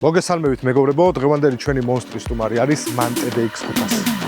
მოგესალმებით მეგობრებო, დღევანდელი ჩვენი მონსტრის სტუმარი არის Mante DX500.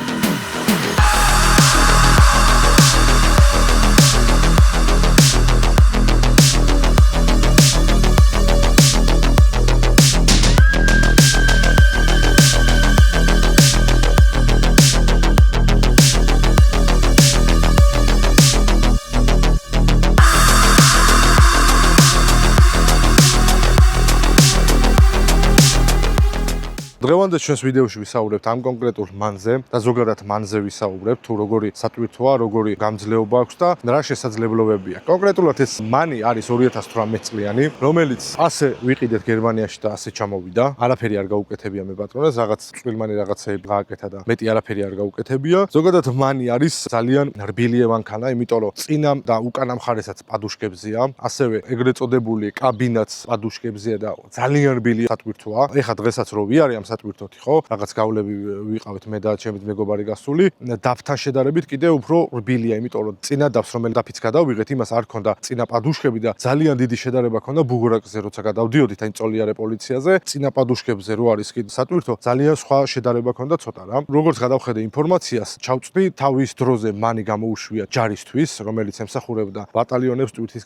დღევანდელ ჩვენს ვიდეოში ვისაუბრებთ ამ კონკრეტულ მანზე და ზოგადად მანზე ვისაუბრებთ, თუ როგორი სატვირთოა, როგორი გამძლეობა აქვს და რა შესაძლებლობებია. კონკრეტულად ეს მანი არის 2018 წლიანი, რომელიც ასე ვიყიდეთ გერმანიაში და ასე ჩამოვიდა. არაფერი არ გაუკეთებია მე პატრონეს, რაღაც წვრილმანი რაღაცეები გააკეთა და მეტი არაფერი არ გაუკეთებია. ზოგადად მანი არის ძალიან რბილი მანქანა, იმიტომ რომ წინა და უკანა მხარესაც პადუშკებზეა, ასევე ეგრეთ წოდებული კაბინაც პადუშკებზეა და ძალიან რბილი სატვირთოა. ეხლა დღესაც რო ვიარე ამ სატვირთოთი ხო, რაღაც გავლები ვიყავით მე და ჩემი მეგობარი გასული, დაფთან შედარებით კიდე უფრო რბილია, იმიტომ რომ წინა დაფს რომელი დაფიც გადავიღეთ, იმას არ ქონდა წინა პადუშკები და ძალიან დიდი შედარება ქონდა ბუგრაკზე, როცა გადავდიოდით აი წოლიარე პოლიციაზე, წინა პადუშკებზე რო არის კიდე სატვირთო, ძალიან სხვა შედარება ქონდა ცოტა რა. როგორც გადავხედე ინფორმაციას, ჩავწვდი თავის დროზე მანი გამოუშვია ჯარისთვის, რომელიც ემსახურებდა ბატალიონებს ტვირთის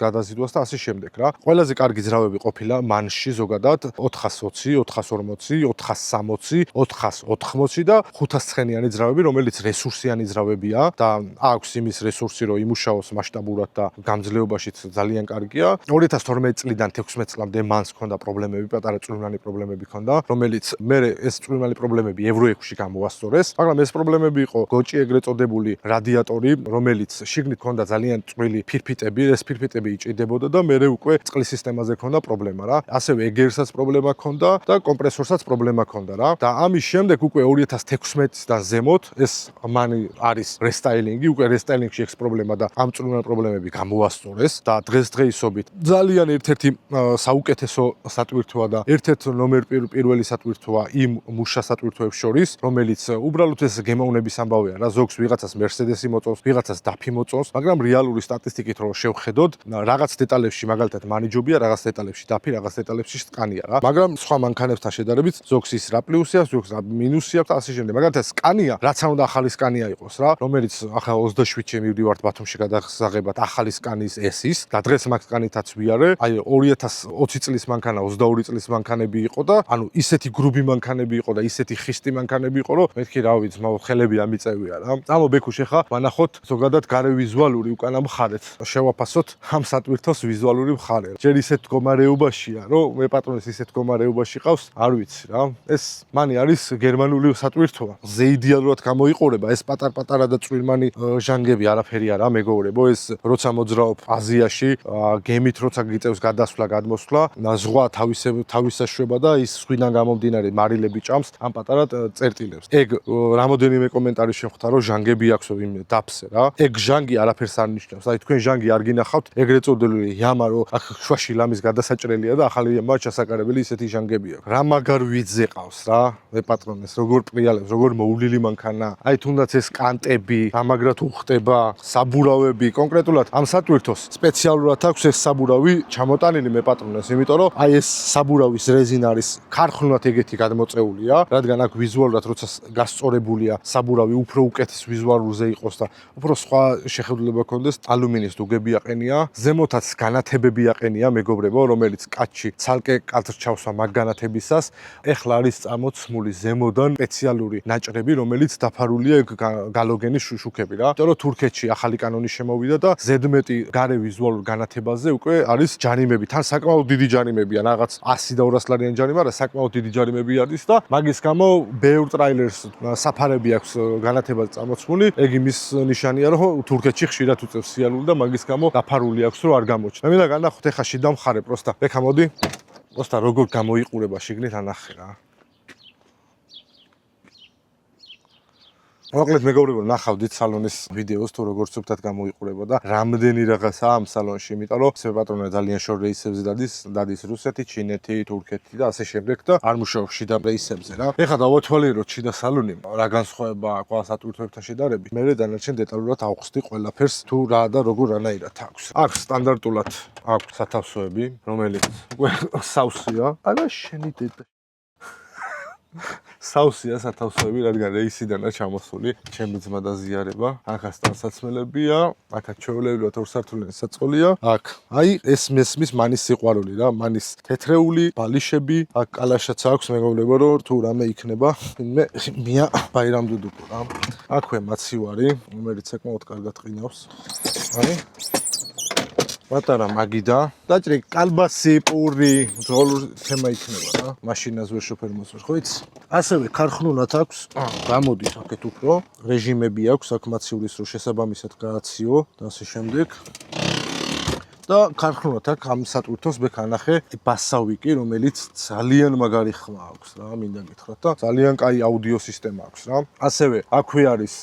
გადაზიდვას და ასე შემდეგ რა. ყველაზე კარგი ძრავები ყოფილა მანში ზოგადად 420, 440 460, 480 და 500 ცხენიანი ძრავები, რომელიც რესურსიანი ძრავებია და აქვს იმის რესურსი, რომ იმუშაოს მასშტაბურად და გამძლეობაშიც ძალიან კარგია. 2012 წლიდან 16 წლამდე მანს ჰქონდა პრობლემები, პატარა წვრილმანი პრობლემები ჰქონდა, რომელიც მე ეს წვრილმანი პრობლემები Euro 6-ში გამოასწორეს, მაგრამ ეს პრობლემები იყო გოჭი ეგრეთ წოდებული რადიატორი, რომელიც შიგნით ჰქონდა ძალიან წვრილი ფირფიტები, ეს ფირფიტები იჭიდებოდა და მე უკვე წყლის სისტემაზე ჰქონდა პრობლემა რა. ასევე ეგერსაც პრობლემა ჰქონდა და კომპრესორსაც პრობლემა ქონდა რა. და ამის შემდეგ უკვე 2016-დან ზემოთ ეს მანი არის რესტაილინგი, უკვე რესტაილინგში ეს პრობლემა და ამ წვრილმანი პრობლემები გამოასწორეს და დღესდღეობით ძალიან ერთ-ერთი საუკეთესო სატვირთოა და ერთ-ერთი ნომერ პირველი სატვირთოა იმ მუშა სატვირთოებს შორის, რომელიც უბრალოდ ეს გემოვნების ამბავია რა. ზოგს ვიღაცას Mercedes-ი მოწონს, ვიღაცას დაფი მოწონს, მაგრამ რეალური სტატისტიკით რო შევხედოთ, რაღაც დეტალებში მაგალითად მანი ჯობია, რაღაც დეტალებში დაფი, რაღაც დეტალებში Scania რა. მაგრამ სხვა მანქანებთან შედარებით ზოგს ის რა პლუსი აქვს, ზოგს რა მინუსი აქვს და ასე შემდეგ. მაგალითად Scania, რაც არ უნდა ახალი Scania იყოს რა, რომელიც ახლა 27-ში მივდივართ ბათუმში გადასაღებად ახალი Scania-ის S-ის და დღეს მაგ Scania-თაც ვიარე. აი 2020 წლის მანქანა 22 წლის მანქანები იყო და ანუ ისეთი გრუბი მანქანები იყო და ისეთი ხისტი მანქანები იყო, რომ მეთქი რა ვიცი, მაგ ხელები ამიწევია რა. წამობექუშ ახლა ვანახოთ ზოგადად გარე ვიზუალური უკანა მხარეც. შევაფასოთ ამ სატვირთოს ვიზუალური მხარე. ჯერ ისეთ მდგომარეობაშია, რომ მე პატრონის ისეთ მდგომარეობაში ყავს, არ ვიცი რა. ეს მანი არის გერმანული სატვირთოა. ზეიდეალურად გამოიყურება ეს პატარ-პატარა და წვრილმანი ჟანგები არაფერი არა მეგობრებო, ეს როცა მოძრაობ აზიაში, გემით როცა გიწევს გადასვლა, გადმოსვლა, ზღვა თავისაშვება და ის ზღვიდან გამომდინარე მარილები ჭამს ამ პატარა წერტილებს. ეგ რამოდენიმე კომენტარი შეხვდა, რომ ჟანგები აქვს იმ დაფზე რა. ეგ ჟანგი არაფერს არ ნიშნავს. აი თქვენ ჟანგი არ გინახავთ, ეგრეთ წოდებული яма, რომ აქ შვაში ლამის გადასაჭრელია და ახალი яма ჩასაკარებელი ისეთი ჟანგები აქვს. რა მაგარ ვიძე ყავს რა, მე პატრონეს, როგორ პრიალებს, როგორ მოვლილი მანქანა. აი თუნდაც ეს კანტები, ამაგრად უხტება, საბურავები, კონკრეტულად ამ სატვირთოს სპეციალურად აქვს ეს საბურავი ჩამოტანილი მე პატრონეს, იმიტომ რომ აი ეს საბურავის რეზინა არის ქარხნულად ეგეთი გადმოწეულია, რადგან აქ ვიზუალურად როცა გასწორებულია საბურავი უფრო უკეთეს ვიზუალურზე იყოს და უფრო სხვა შეხედულება ქონდეს, ალუმინის დუგები აყენია, ზემოთაც განათებები აყენია მეგობრებო, რომელიც კაცში ცალკე კადრს ჩავსვა მაგ განათებისას. ეხლა არის წამოცმული ზემოდან სპეციალური ნაჭრები, რომელიც დაფარულია გალოგენის შუშუქები რა. იმიტომ რომ თურქეთში ახალი კანონი შემოვიდა და ზედმეტი გარე ვიზუალურ განათებაზე უკვე არის ჯარიმები. თან საკმაოდ დიდი ჯარიმებია, რაღაც 100 და 200 ლარიანი ჯარიმა, არა საკმაოდ დიდი ჯარიმები არის და მაგის გამო ბევრ ტრაილერს საფარები აქვს განათებაზე წამოცმული. ეგ იმის ნიშანია, რომ თურქეთში ხშირად უწევს სიარული და მაგის გამო დაფარული აქვს, რომ არ გამოჩნდა. მე მინდა განახოთ ეხა შიდა მხარე პროსტა. ეხა მოდი. პროსტა როგორ გამოიყურება შიგნით ანახე რა. მოკლედ მეგობრებო, ნახავდით სალონის ვიდეოს თუ როგორ სუფთად გამოიყურებოდა. რამდენი რაღაცაა ამ სალონში, იმიტომ რომ ეს პატრონი ძალიან შორ რეისებზე დადის რუსეთი, ჩინეთი, თურქეთი და ასე შემდეგ და არ მუშაობს შიდა რეისებზე რა. ეხლა დავათვალიეროთ შიდა სალონი, რა განსხვავება ყველა სატვირთოებთან შედარებით. მე დანარჩენ დეტალურად ავხსნი ყველაფერს თუ რა და როგორ რანაირად აქვს. აქ სტანდარტულად აქვს სათავსოები, რომელიც სავსეა. არა შენი დედა სავსეა სათავსოები, რადგან რეისიდანაა ჩამოსული ჩემი ძმა და ზიარება. აქაც ტანსაცმელებია, აქაც ჩვეულებრივად ორსართულიანი საწყობია. აქ აი ეს მესმის მანის სიყვარული რა, მანის თეთრეული ბალიშები, აქ კალაშაც აქვს, მეგობრებო, რომ თუ რამე იქნება, მე მია ბაირამდუდუკო რა. აქვე მაცივარი, რომელიც საკმაოდ კარგად ყინავს. აი პატარა მაგიდა, დაჭრე კალბასი, პური, ძღოლური თემა იქნება რა. მაშინას ვერ შოფერ მოსვარ, ხო იცი? ასევე ქარხნულად აქვს, გამოდის აქეთ უფრო, რეჟიმები აქვს, აქ მაცივრის რო შესაბამისად გააციო და ასე შემდეგ. და ქარხნულად აქ ამ სატვირთოს მე განახე ბასავიკი, რომელიც ძალიან მაგარი ხმა აქვს რა, მინდა გითხრათ და ძალიან კაი აუდიო სისტემა აქვს რა. ასევე აქვე არის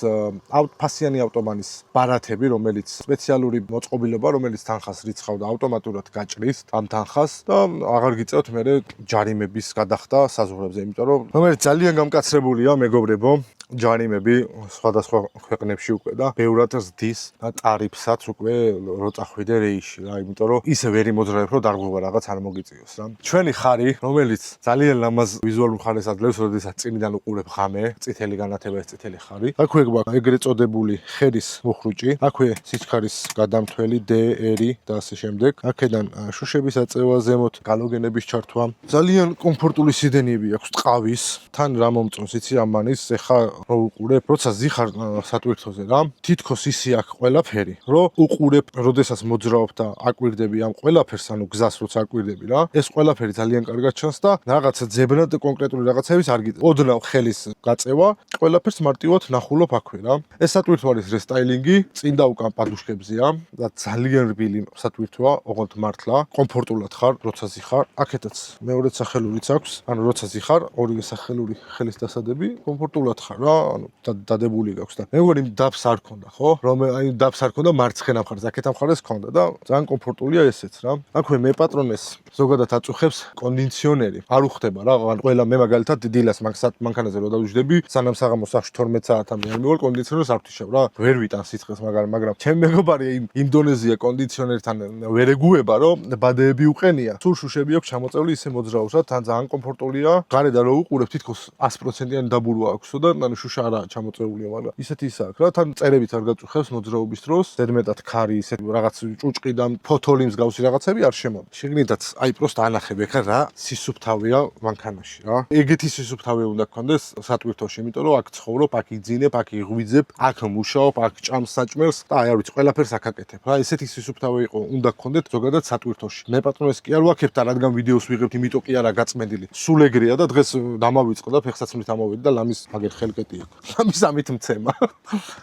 ფასიანი ავტომანის ბარათები, რომელიც სპეციალური მოწყობილობა, რომელიც თანხას რიცხავდა ავტომატურად გაჭრის ამ თანხას და აღარ გიწევთ მე ჯარიმების გადახდა საზღვრებზე, იმიტომ რომ რომელიც ძალიან გამკაცრებულია, მეგობრებო. ჯარიმები სხვადასხვა ქვეყნებში უკვე და ბევრად ზდის და ტარიფსაც უკვე რო წახვიდე რეისში რა, იმიტომ რომ ისე ვერ იმოძრაებ, რომ დარღვევა რაღაც არ მოგიწიოს რა. ჩვენი ხარი, რომელიც ძალიან ლამაზ ვიზუალურ ხარეს ადლევს, როდესაც წინიდან უყურებ ღამე, წითელი განათება ეს წითელი ხარი. აქვე გვაქვს ეგრეთ წოდებული ხერის მუხრუჭი, აქვე სიჩქარის გადამთველი DR და ასე შემდეგ. აქედან შუშების აწევა ზემოთ, გალოგენების ჩართვა. ძალიან კომფორტული სიდენეები აქვს ტყავის, თან რა მომწონს იცი ამანის, ეხა რო უყურებ, როცა ზიხარ სატვირთოზე რა, თითქოს ისი აქვს ყველაფერი, რომ უყურებ, როდესაც მოძრაობ და აკვირდები ამ ყველაფერს, ანუ გზას როცა აკვირდები რა, ეს ყველაფერი ძალიან კარგად ჩანს და რაღაცა ძებნა და კონკრეტული რაღაცების არ გიწევს. ოდნავ ხელის გაწევა, ყველაფერს მარტივად ნახულობ აქვე რა. ეს სატვირთო არის რესტაილინგი, წინ და უკან პადუშკებზეა და ძალიან რბილი სატვირთოა, ოღონდ მართლა, კომფორტულად ხარ, როცა ზიხარ. აქეთაც მეორე სახელურიც აქვს, ანუ როცა ზიხარ, ორივე სახელური ხელის დასადები, კომფორტულად ხარ რა, ანუ დადებული გაქვს და მე მგონი დაბს არ ქონდა, ხო? რომ აი დაბს არ ქონდა მარცხენა მხარეს, აქეთა მხარეს ქონდა და ძალიან კომფორტულია ესეც რა. აქვე მე პატრონეს ზოგადად აწუხებს კონდიციონერი. არ უხდება რა, ან ყველა მე მაგალითად დილას მანქანაზე რო დავუჯდები, სანამ საღამოს სახში 12 საათამდე არ მივალ კონდიციონერს არ ვთიშავ რა. ვერ ვიტან სიცხეს მაგრამ ჩემ მეგობარი ინდონეზია კონდიციონერთან ვერ ეგუება, რომ ბადეები უყენია. სულ შუშები აქვს ჩამოწეული, ისე მოძრაობს რა, თან ძალიან კომფორტულია. გარედან რო უყურებ, თითქოს 100%-იანი დაბურვა აქვსო და ანუ შუშა არა ჩამოწეულია, მაგრამ ისეთი ის აქვს რა, თან წერებით არ გაწუხებს მოძრაობის დროს, ზედმეტად ქარი, ისეთ რაღაც ჭუჭყი და ფოთოლი მსგავსი რაღაცები არ შემოდის. შეგნიდათ აი პროსტა ანახებ ეხლა რა სისუფთავეა მანქანაში რა. ეგეთი სისუფთავე უნდა გქონდეს სატვირთოში, იმიტომ რომ აქ ცხოვრობ, აქ იძინებ, აქ იღვიძებ, აქ მუშაობ, აქ ჭამს საჭმელს და აი არ ვიცი, ყველაფერს აქ აკეთებ რა. ესეთი სისუფთავე იყო უნდა გქონდეთ ზოგადად სატვირთოში. მე პატრონეს კი არ ვაქებ და რადგან ვიდეოს ვიღებთ, იმიტომ კი არა გაწმენდილი. სულ ეგრეა და დღეს დამავიწყო და ფეხსაცმლით ამოვედი და ლამის მაგერ ხელკეტი აქვს. ლამის ამით მცემა.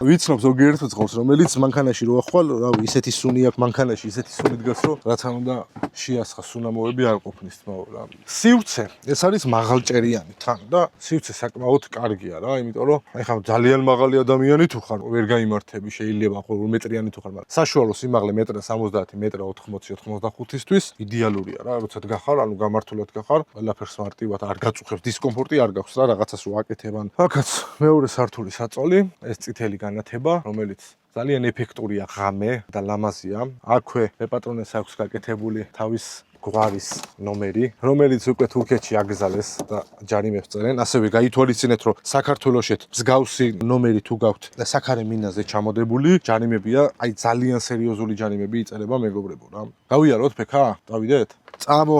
ვიცნობ ზოგიერთ ძღოლს, რომელიც მანქანაში რო ახვალ, რავი, ისეთი სუნი აქვს მანქანაში, ისეთი სუნი დგას, რომ რაც არ უნდა შეასხა სუნამოები არ ყოფნის თმაო რა. სივრცე, ეს არის მაღალჭერიანი თან და სივრცე საკმაოდ კარგია რა, იმიტომ რომ ეხლა ძალიან მაღალი ადამიანი თუ ხარ, ვერ გაიმართები, შეიძლება 2 მეტრიანი თუ ხარ, მაგრამ საშუალო სიმაღლე 1.70 m, 1.80-85-ისთვის იდეალურია რა, როცა დგახარ, ანუ გამართულად გახარ, ყველაფერს მარტივად არ გაწუხებს, დისკომფორტი არ გაქვს რა, რაღაცას რო აკეთებან. აქაც მეორე სართული საწოლი, ეს წითელი განათება, რომელიც ძალიან ეფექტურია ღამე და ლამაზია. აქვე მე პატრონეს აქვს გაკეთებული თავის გვარის ნომერი, რომელიც უკვე თურქეთში აკრძალეს და ჯარიმებს წერენ. ასევე გაითვალისწინეთ, რომ საქართველოშეთ მსგავსი ნომერი თუ გაქვთ და საქარე მინაზე ჩამოდებული ჯარიმებია, აი ძალიან სერიოზული ჯარიმები იწერება მეგობრებო რა. გავიაროთ ფექა? დავიდეთ? წამო.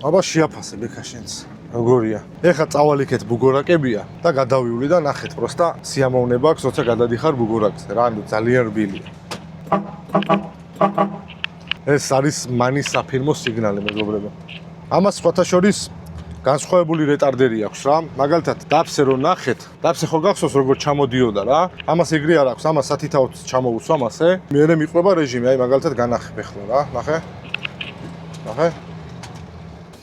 აბა შეაფასე ბექა შენს. როგორია? ეხლა წავალიქეთ ბუგორაკებია და გადავივლი და ნახეთ, პროსტა სიამოვნება აქვს, როცა გადადიხარ ბუგორაკზე რა, ანუ ძალიან რბილია. ეს არის მანის საფირმო სიგნალი, მეგობრებო. ამას სხვათა შორის განსხვავებული რეტარდერი აქვს რა. მაგალითად, დაფსე რო ნახეთ, დაფსე ხო გახსოვს როგორ ჩამოდიოდა რა. ამას ეგრე არ აქვს, ამას 10-ით ჩამოუსვა მასე. მერე მიყვება რეჟიმი, აი მაგალითად განახებ ახლა რა. ნახე.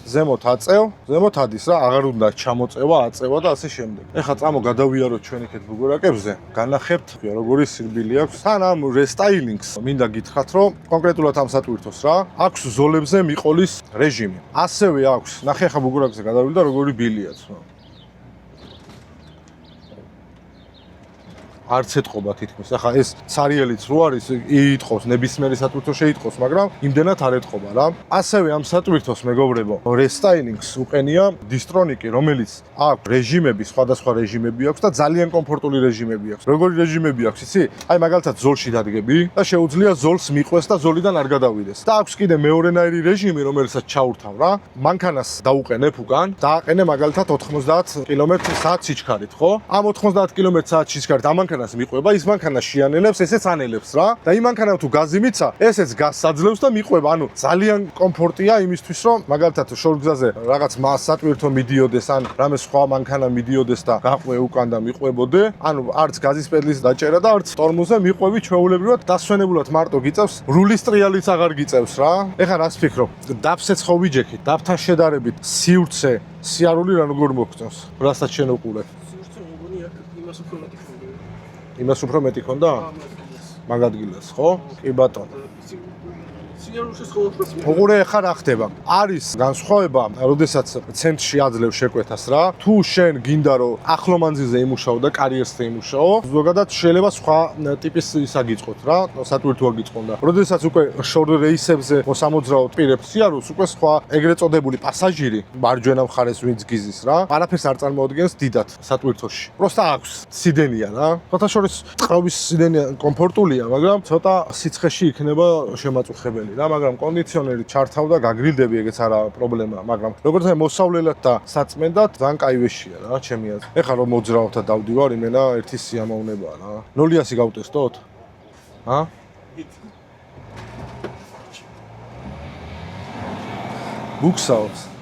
ზემოთ აწევ, ზემოთ ადის რა, აღარ უნდა ჩამოწევა, აწევა და ასე შემდეგ. ეხლა წამო გადავიაროთ ჩვენ იქეთ ბუგურაკებზე, განახებთ როგორი სირბილი აქვს. თან ამ რესტაილინგს მინდა გითხრათ, რომ კონკრეტულად ამ სატვირთოს რა, აქვს ზოლებზე მიყოლის რეჟიმი. ასევე აქვს, ნახე ახლა ბუგურაკზე გადავიდა და როგორი ბილია ცნო. არც ეთყობა თითქმის. ახლა ეს ცარიელიც რო არის, იიტყობს, ნებისმიერი სატვირთო შეიტყობს, მაგრამ იმდენად არ ეთყობა რა. ასევე ამ სატვირთოს მეგობრებო, რესტაილინგს უყენია დისტრონიკი, რომელიც აქვს რეჟიმები, სხვადასხვა რეჟიმები აქვს და ძალიან კომფორტული რეჟიმები აქვს. როგორი რეჟიმები აქვს, იცი? აი მაგალითად ზოლში დადგები და შეუძლია ზოლს მიყვეს და ზოლიდან არ გადავიდეს. და აქვს კიდე მეორენაირი რეჟიმი, რომელსაც ჩაურთავ რა. მანქანას დაუყენებ უკან, დააყენე მაგალითად 90 კმ/სთ სიჩქარით, ხო? ამ 90 კმ/სთ სიჩქარით ამ მანქანას მიყვება, ის მანქანა შეანელებს, ესეც ანელებს რა. და იმ მანქანამ თუ გაზი მიცა, ესეც გაზს აძლევს და მიყვება. ანუ ძალიან კომფორტია იმისთვის, რომ მაგალითად შორგზაზე რაღაც სატვირთო მიდიოდეს, ან რამე სხვა მანქანა მიდიოდეს და გაყვე უკან და მიყვებოდე. ანუ არც გაზის პედლის დაჭერა და არც ტორმოზე მიყვები ჩვეულებრივად დასვენებულად მარტო გიწევს, რულის ტრიალიც აღარ გიწევს რა. ეხლა რას ფიქრობ? დაფსეც ხო ვიჯექით, დაფთან შედარებით სივრცე, სიარული რა როგორ მოგწონს? რასაც შენ უყურებ? სივრცე მეგონია იმას უფრო მეტი ხონდა. იმას უფრო მეტი ქონდა? მაგ ადგილას, ხო? კი ბატონო. სიარულშიც ხოლმე უყურე ხარ რა ხდება? არის განსხვავება, როდესაც ცენტრში აძლევ შეკვეთას რა. თუ შენ გინდა რომ ახლო მანძილზე იმუშაო და კარიერზე იმუშაო, ზოგადად შეიძლება სხვა ტიპის ისაგიწყოთ რა, სატვირთო აგიწყონ და როდესაც უკვე შორტ რეისებზე მოსამოძრაოდ პირებს სიარულს, უკვე სხვა ეგრეთ წოდებული პასაჟირი, მარჯვენა მხარეს ვინც გიზის რა, არაფერს არ წარმოადგენს დიდად სატვირთოში. პროსტა აქვს სიდენია რა. ხოთა შორის წყობის სიდენია კომფორტულია, მაგრამ ცოტა სიცხეში იქნება შემაწუხებელი რა, მაგრამ კონდიციონერი ჩართავ და გაგრილდები, ეგეც არა პრობლემაა, მაგრამ როგორც აი მოსავლელად და საწმენდად ძალიან კაი ვეშია რა, ჩემი აზრით. ეხლა რომ მოძრავ და დავდივარ, იმენა ერთი სიამოვნებაა რა. 0-100 გავტესტოთ? ჰა? ბუქსაობს.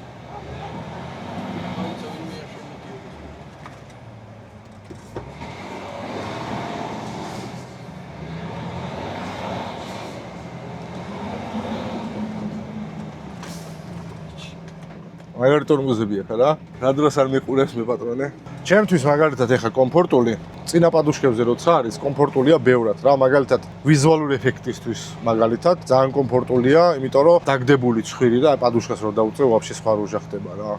მაგარი ტორმოზები ახლა რა. რა დროს არ მიყურებს მე პატრონე? ჩემთვის მაგალითად ეხა კომფორტული წინა პადუშკებზე როცა არის, კომფორტულია ბევრად რა, მაგალითად ვიზუალური ეფექტისთვის მაგალითად ძალიან კომფორტულია, იმიტომ რომ დაგდებული ცხვირი და პადუშკას რო დაუწევ, ვაფშე სხვა რუჟა ხდება რა.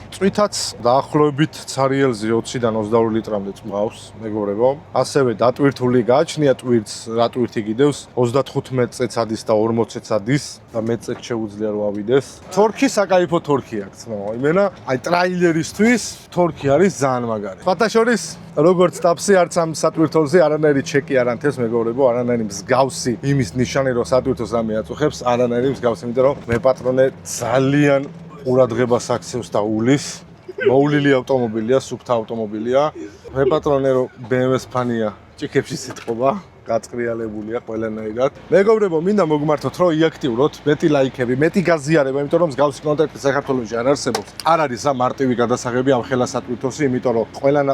წვითაც დაახლოებით ცარიელზე 20-დან 22 ლიტრამდე წმავს, მეგობრებო. ასევე დატვირთული გააჩნია ტვირთს, რა ტვირთი გიდევს 35 წეცადის და 40 წეცადის და მეწეც შეუძლია რომ ავიდეს. თორქი საკაიფო თორქი აქვს, იმენა აი ტრაილერისთვის თორქი არის ძალიან მაგარი. ფათაშორის როგორც ტაფსი არც ამ სატვირთოზე არანაირი ჩეკი არ ანთებს, მეგობრებო, არანაირი მსგავსი იმის ნიშანი რომ სატვირთოს რამე აწუხებს, არანაირი მსგავსი, იმიტომ რომ მე პატრონე ძალიან ყურადღებას აქცევს და ულის. მოულილი ავტომობილია, სუფთა ავტომობილია. მე პატრონე რომ BMW-ს ფანია, ჭიქებში სიტყობა. გაწყრიალებულია ყველანაირად. მეგობრებო, მინდა მოგმართოთ, რომ იაქტიუროთ, მეტი ლაიქები, მეტი გაზიარება, იმიტომ რომ მსგავსი კონტენტი საქართველოში არ არსებობს. არ არის რა მარტივი გადასაღები ამ ხელა სატვირთოსი, იმიტომ რომ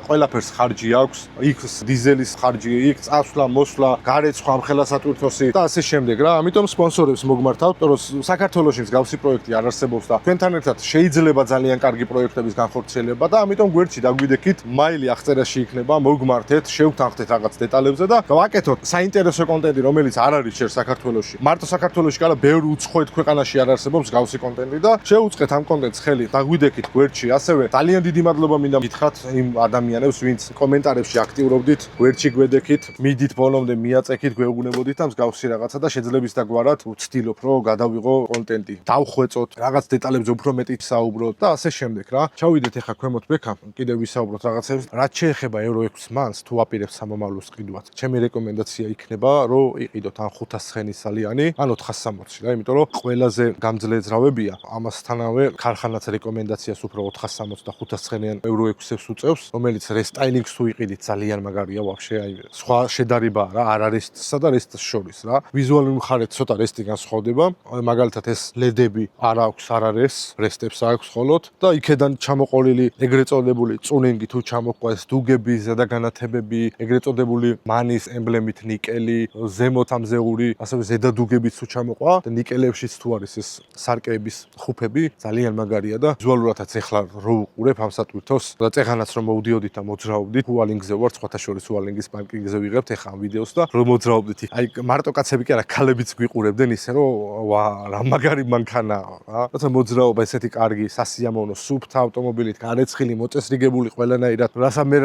ყველაფერს ხარჯი აქვს. იქ დიზელის ხარჯი, იქ წასვლა, მოსვლა, გარეცხვა ამ ხელა სატვირთოსი და ასე შემდეგ რა. ამიტომ სპონსორებს მოგმართავთ, რომ საქართველოში მსგავსი პროექტი არ არსებობს და თქვენთან ერთად შეიძლება ძალიან კარგი პროექტების განხორციელება და ამიტომ გვერდში დაგვიდექით, მაილი აღწერაში იქნება, მოგმართეთ, შევთანხმდეთ რაღაც დეტალებზე და გავაკეთოთ საინტერესო კონტენტი, რომელიც არ არის შენ საქართველოში. მარტო საქართველოში კალა ბევრი უცხოეთ ქვეყანაში არ არსებობს გავსი კონტენტი და შეუწყეთ ამ კონტენტს ხელი. დაგვიდექით გვერდში. ასევე ძალიან დიდი მადლობა მინდა გითხრათ იმ ადამიანებს, ვინც კომენტარებში აქტიურობდით, გვერდში გვედექით, მიდით ბოლომდე მიაწექით, გვეუბნებოდით და მსგავსი რაღაცა და შეძლებს დაგვარად ვცდილობ, რომ გადავიღო კონტენტი. დავხვეწოთ, რაღაც დეტალებზე უფრო მეტი საუბროთ და ასე შემდეგ რა. ჩავიდეთ ახლა ქვემოთ ბექამ, კიდევ ვისაუბროთ რაღაცებს. რაც შეეხება Euro 6 მანს, თუ აპირებს სამომავლოს ყიდვას, ჩემი რეკომენდაცია იქნება, რომ იყიდოთ ან 500 სალიანი, ან 460 რა, იმიტომ რომ ყველაზე გამძლე ძრავებია. ამასთანავე ქარხანაც რეკომენდაციას უფრო 460 და 500-იან Euro 6-ს უწევს, რომელიც რესტაილინგს თუ იყიდით ძალიან მაგარია ვაფშე, აი სხვა შედარებაა რა, არ არის რესტსა და რესტს შორის რა. ვიზუალური მხარეთ ცოტა რესტი განსხვავდება. მაგალითად ეს ლედები არ აქვს, არ არის რესტებს აქვს ხოლოდ და იქედან ჩამოყოლილი ეგრეთ წოდებული წუნინგი თუ ჩამოყვა ეს დუგები, ზედაგანათებები, ეგრეთ წოდებული მანის ემბლემით ნიკელი, ზემოთ ამზეული, ასევე ზედადუგებიც თუ ჩამოყვა და ნიკელებშიც თუ არის ეს სარკეების ხუფები, ძალიან მაგარია და ვიზუალურადაც ეხლა რო უყურებ ამ სატვირთოს და წეღანაც რომ მოვდიოდით და მოძრაობდით, უალინგზე ვარ, სხვათა შორის უალინგის პარკინგზე ვიღებთ ეხლა ამ ვიდეოს და რომ მოძრაობდით. აი მარტო კაცები კი არა, ქალებიც გვიყურებდნენ ისე რომ ვა რა მაგარი მანქანაა რა. როცა მოძრაობა ესეთი კარგი, სასიამოვნო, სუფთა ავტომობილით, გარეცხილი, მოწესრიგებული ყველანაირად.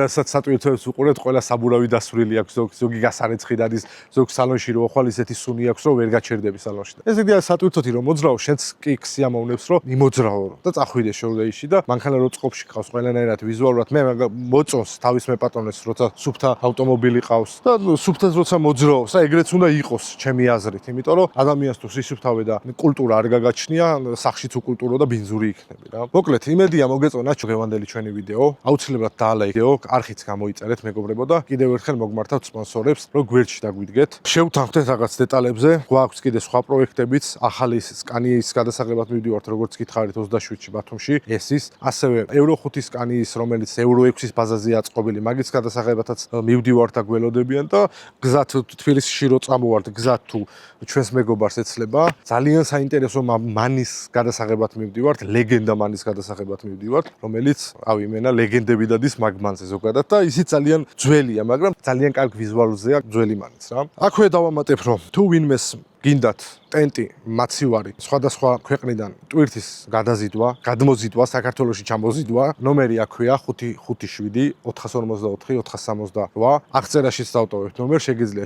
რასაც სატვირთოებს უყურებთ, ყველა საბურავი დასვრილი აქვს, ზოგი გასარეცხი დადის, ზოგი სალონში რო ხვალ ისეთი სუნი აქვს, რომ ვერ გაჩერდები სალონში. ესე იგი სატვირთოთი რომ მოძრაო, შენც კი სიამოვნებს რომ იმოძრაო და წახვიდე შორდეიში და მანქანა რო წყობაში ყავს ყველანაირად ვიზუალურად მე მოწონს თავის მეპატრონეს, როცა სუფთა ავტომობილი ყავს და სუფთას როცა მოძრაობს, ეგრეც უნდა იყოს ჩემი აზრით, იმიტომ რომ ადამიანს თუ სისუფთავე და კულტურა არ გაგაჩნია, სახშიც უკულტურო და ბინძური იქნები რა. მოკლედ, იმედია მოგეწონა ჩვენამდელი ჩვენი ვიდეო. აუცილებლად დაალაიქეო, არხიც გამოიწერეთ მეგობრებო და კიდევ ერთხელ მოგმართავთ სპონსორებს, რომ გვერდში დაგვიდგეთ. შევთანხმდეთ რაღაც დეტალებზე. გვაქვს კიდე სხვა პროექტებიც, ახალი სკანიის გადასაღებად მივდივართ, როგორც გითხარით 27-ში ბათუმში. ეს ის, ასევე ევრო 5-ის სკანიის, რომელიც ევრო 6-ის ბაზაზეა აწყობილი, მაგის გადასაღებადაც მივდივართ და გველოდებიან და გზად თბილისში რო წამოვართ, გზად თუ ჩვენს მეგობარს ეცლება, ძალიან საინტერესო მანის გადასაღებად მივდივართ, ლეგენდა მანის გადასაღებად მივდივართ, რომელიც რავი იმენა ლეგენდები დადის მაგმანზე ზოგადად და ისიც ძალიან ძველია, მაგრამ ძალიან კარგ ვიზუალურზეა ძველი მანიც რა. აქვე დავამატებ, რომ თუ ვინმეს გინდათ ტენტი, მაცივარი, სხვადასხვა ქვეყნიდან ტვირთის გადაზიდვა, გადმოზიდვა, საქართველოში ჩამოზიდვა, ნომერი აქვეა 557 454 468. აღწერაშიც დავტოვებთ ნომერს,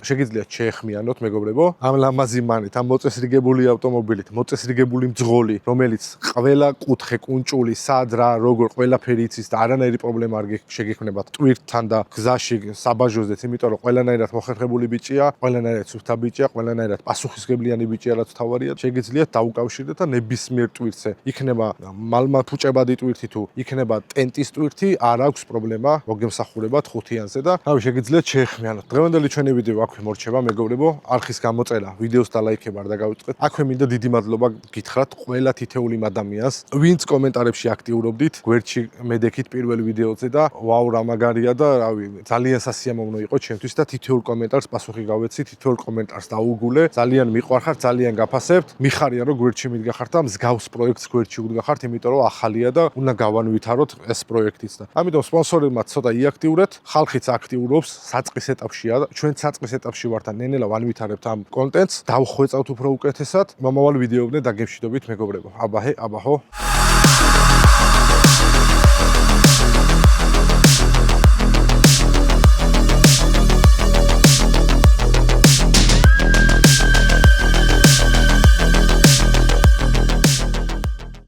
შეგიძლიათ შეეხმიანოთ მეგობრებო. ამ ლამაზი მანით, ამ მოწესრიგებული ავტომობილით, მოწესრიგებული მძღოლი, რომელიც ყველა კუთხე, კუნჭული, სად რა, როგორ ყველაფერი იცის და არანაირი პრობლემა არ შეგექმნებათ ტვირთთან და გზაში საბაჟოზეც, იმიტომ რომ ყველანაირად მოხერხებული ბიჭია, ყველანაირად სუფთა ბიჭია, ყველანაირად პასუხისმგებლიანი ბიჭია, რაც თავარია, შეგიძლიათ დაუკავშირდეთ და ნებისმიერ ტვირთზე. იქნება მალმათუჭებადი ტვირთი თუ იქნება ტენტის ტვირთი, არ აქვს პრობლემა, მოგემსახურებათ ხუთიანზე და რავი, შეგიძლიათ შეეხმიანოთ. დღევანდელი ჩვენი ვიდეო აქვე მორჩება, მეგობრებო, არხის გამოწერა, ვიდეოს დალაიქება არ დაგავიწყეთ. აქვე მინდა დიდი მადლობა გითხრათ ყველა თითოეული ადამიანს, ვინც კომენტარებში აქტიურობდით, გვერდში მედექით პირველ ვიდეოზე და ვაუ რა მაგარია და რავი, ძალიან სასიამოვნო იყო ჩემთვის და თითოეულ კომენტარს პასუხი გავეცი, თითოეულ კომენტარს დაუგულე. ძალიან მიყვარხართ, ძალიან გაფასებთ. მიხარია რომ გვერდში მიდგახართ და მსგავს პროექტს გვერდში უდგახართ, იმიტომ რომ ახალია და უნდა გავანვითაროთ ეს პროექტიც და ამიტომ სპონსორებმაც ცოტა იაქტიურეთ, ხალხიც აქტიურობს, საწყის ეტაპშია და ჩვენ საწყის ეტაპში ვართ და ნენელა ვანვითარებთ ამ კონტენტს, დავხვეწავთ უფრო უკეთესად. მომავალ ვიდეოებთან დაგემშვიდობით მეგობრებო. აბაჰე, აბაჰო.